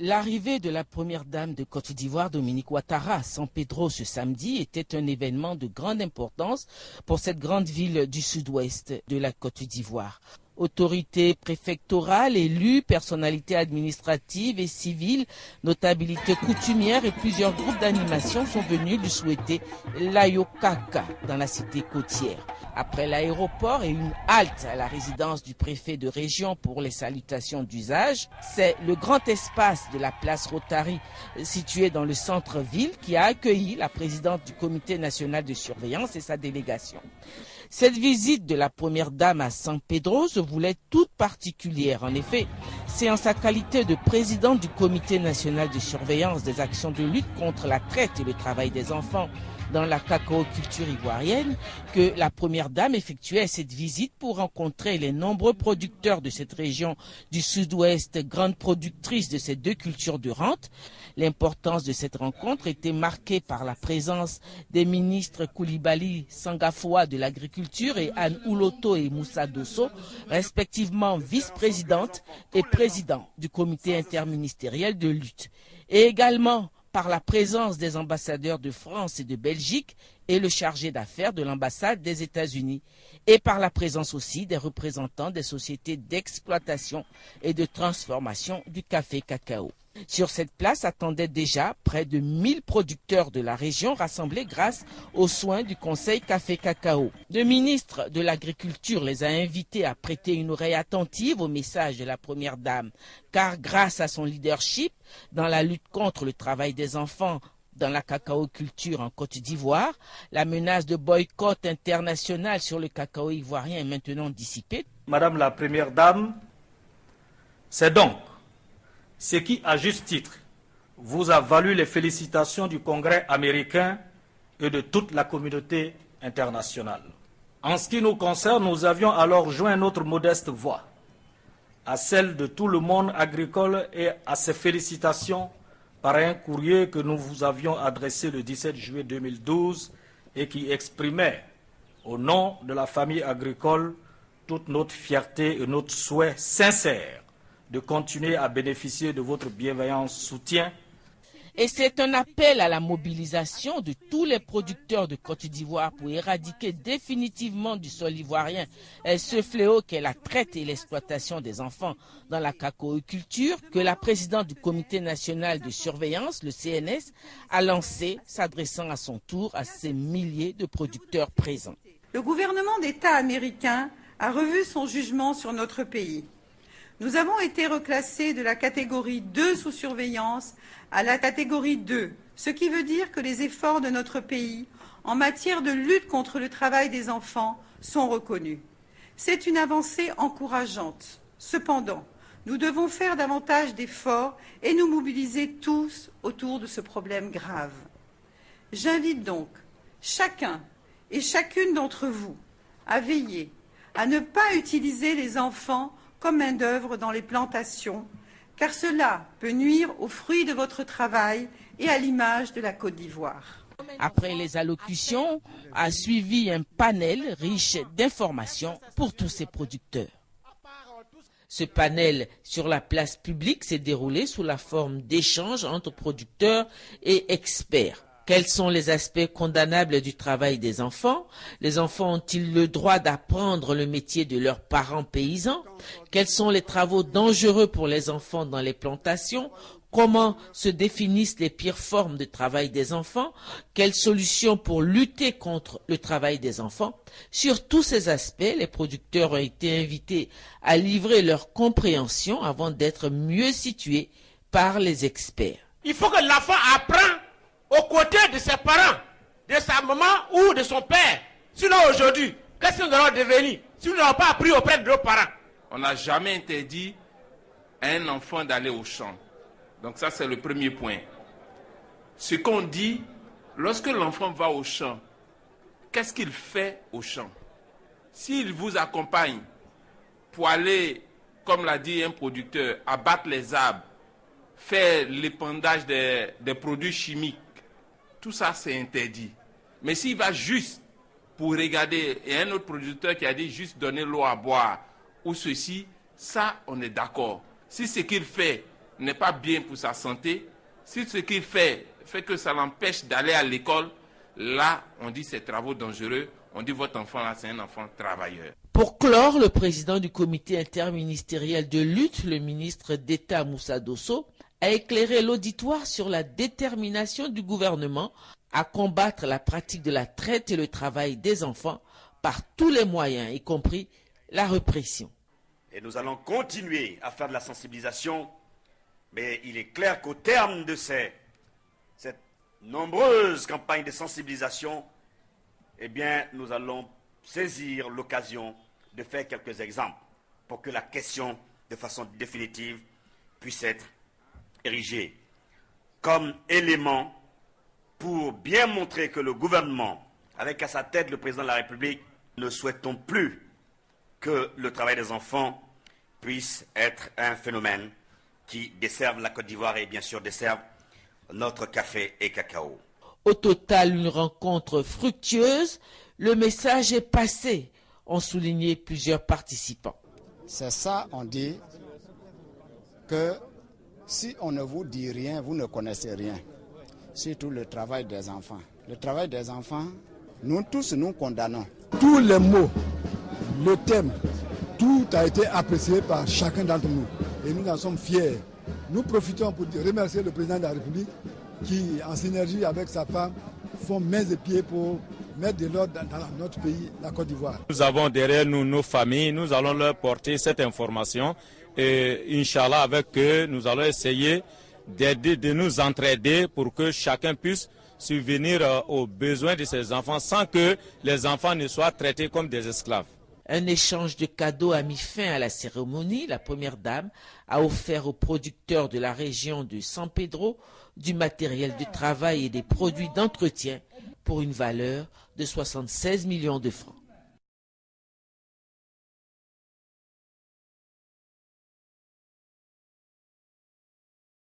L'arrivée de la première dame de Côte d'Ivoire, Dominique Ouattara, à San Pedro ce samedi était un événement de grande importance pour cette grande ville du sud-ouest de la Côte d'Ivoire. Autorités préfectorales, élus, personnalités administratives et civiles, notabilités coutumières et plusieurs groupes d'animation sont venus lui souhaiter l'Ayokaka dans la cité côtière. Après l'aéroport et une halte à la résidence du préfet de région pour les salutations d'usage, c'est le grand espace de la place Rotary situé dans le centre-ville qui a accueilli la présidente du comité national de surveillance et sa délégation. Cette visite de la première dame à San Pedro se voulait toute particulière. En effet, c'est en sa qualité de présidente du comité national de surveillance des actions de lutte contre la traite et le travail des enfants dans la cacao-culture ivoirienne que la première dame effectuait cette visite pour rencontrer les nombreux producteurs de cette région du sud-ouest, grande productrice de ces deux cultures de rente. L'importance de cette rencontre était marquée par la présence des ministres Koulibaly Sangafoua de l'agriculture et Anne Ouloto et Moussa Dosso, respectivement vice-présidente et président du comité interministériel de lutte, et également par la présence des ambassadeurs de France et de Belgique et le chargé d'affaires de l'ambassade des États-Unis, et par la présence aussi des représentants des sociétés d'exploitation et de transformation du café cacao. Sur cette place attendaient déjà près de 1000 producteurs de la région rassemblés grâce aux soins du Conseil Café Cacao. Le ministre de l'Agriculture les a invités à prêter une oreille attentive au message de la première dame, car grâce à son leadership dans la lutte contre le travail des enfants dans la cacao-culture en Côte d'Ivoire, la menace de boycott international sur le cacao ivoirien est maintenant dissipée. Madame la première dame, c'est donc ce qui, à juste titre, vous a valu les félicitations du Congrès américain et de toute la communauté internationale. En ce qui nous concerne, nous avions alors joint notre modeste voix à celle de tout le monde agricole et à ces félicitations par un courrier que nous vous avions adressé le 17 juillet 2012 et qui exprimait, au nom de la famille agricole, toute notre fierté et notre souhait sincère de continuer à bénéficier de votre bienveillant soutien. Et c'est un appel à la mobilisation de tous les producteurs de Côte d'Ivoire pour éradiquer définitivement du sol ivoirien ce fléau qu'est la traite et l'exploitation des enfants dans la cacao-culture que la présidente du comité national de surveillance, le CNS, a lancé, s'adressant à son tour à ces milliers de producteurs présents. Le gouvernement d'État américain a revu son jugement sur notre pays. Nous avons été reclassés de la catégorie 2 sous surveillance à la catégorie 2, ce qui veut dire que les efforts de notre pays en matière de lutte contre le travail des enfants sont reconnus. C'est une avancée encourageante. Cependant, nous devons faire davantage d'efforts et nous mobiliser tous autour de ce problème grave. J'invite donc chacun et chacune d'entre vous à veiller à ne pas utiliser les enfants comme main-d'œuvre dans les plantations, car cela peut nuire aux fruits de votre travail et à l'image de la Côte d'Ivoire. Après les allocutions, a suivi un panel riche d'informations pour tous ces producteurs. Ce panel sur la place publique s'est déroulé sous la forme d'échanges entre producteurs et experts. Quels sont les aspects condamnables du travail des enfants? Les enfants ont-ils le droit d'apprendre le métier de leurs parents paysans? Quels sont les travaux dangereux pour les enfants dans les plantations? Comment se définissent les pires formes de travail des enfants? Quelles solutions pour lutter contre le travail des enfants? Sur tous ces aspects, les producteurs ont été invités à livrer leur compréhension avant d'être mieux situés par les experts. Il faut que l'enfant apprenne aux côtés de ses parents, de sa maman ou de son père. Sinon aujourd'hui, qu'est-ce que nous allons devenir si nous n'avons pas appris auprès de nos parents? On n'a jamais interdit à un enfant d'aller au champ. Donc ça, c'est le premier point. Ce qu'on dit, lorsque l'enfant va au champ, qu'est-ce qu'il fait au champ? S'il vous accompagne pour aller, comme l'a dit un producteur, abattre les arbres, faire l'épandage des produits chimiques, tout ça c'est interdit. Mais s'il va juste pour regarder, et un autre producteur qui a dit juste donner l'eau à boire, ou ceci, ça on est d'accord. Si ce qu'il fait, n'est pas bien pour sa santé, si ce qu'il fait que ça l'empêche d'aller à l'école, là, on dit c'est travaux dangereux, on dit votre enfant là, c'est un enfant travailleur. Pour clore, le président du comité interministériel de lutte, le ministre d'État Moussa Dosso, a éclairé l'auditoire sur la détermination du gouvernement à combattre la pratique de la traite et le travail des enfants par tous les moyens, y compris la répression. Et nous allons continuer à faire de la sensibilisation, mais il est clair qu'au terme de cette nombreuse campagne de sensibilisation, eh bien, nous allons saisir l'occasion de faire quelques exemples pour que la question, de façon définitive, puisse être érigée comme élément pour bien montrer que le gouvernement, avec à sa tête le président de la République, ne souhaitons plus que le travail des enfants puisse être un phénomène qui desserve la Côte d'Ivoire et bien sûr desserve notre café et cacao. Au total, une rencontre fructueuse. Le message est passé, ont souligné plusieurs participants. C'est ça, on dit que si on ne vous dit rien, vous ne connaissez rien. Surtout le travail des enfants. Le travail des enfants, nous tous, nous condamnons. Tous les mots, le thème, tout a été apprécié par chacun d'entre nous. Et nous en sommes fiers. Nous profitons pour remercier le président de la République qui, en synergie avec sa femme, font mains et pieds pour mettre de l'ordre dans notre pays, la Côte d'Ivoire. Nous avons derrière nous nos familles, nous allons leur porter cette information et Inch'Allah avec eux, nous allons essayer d'aider, de nous entraider pour que chacun puisse subvenir aux besoins de ses enfants sans que les enfants ne soient traités comme des esclaves. Un échange de cadeaux a mis fin à la cérémonie. La première dame a offert aux producteurs de la région de San Pedro du matériel de travail et des produits d'entretien pour une valeur de 76 millions de francs.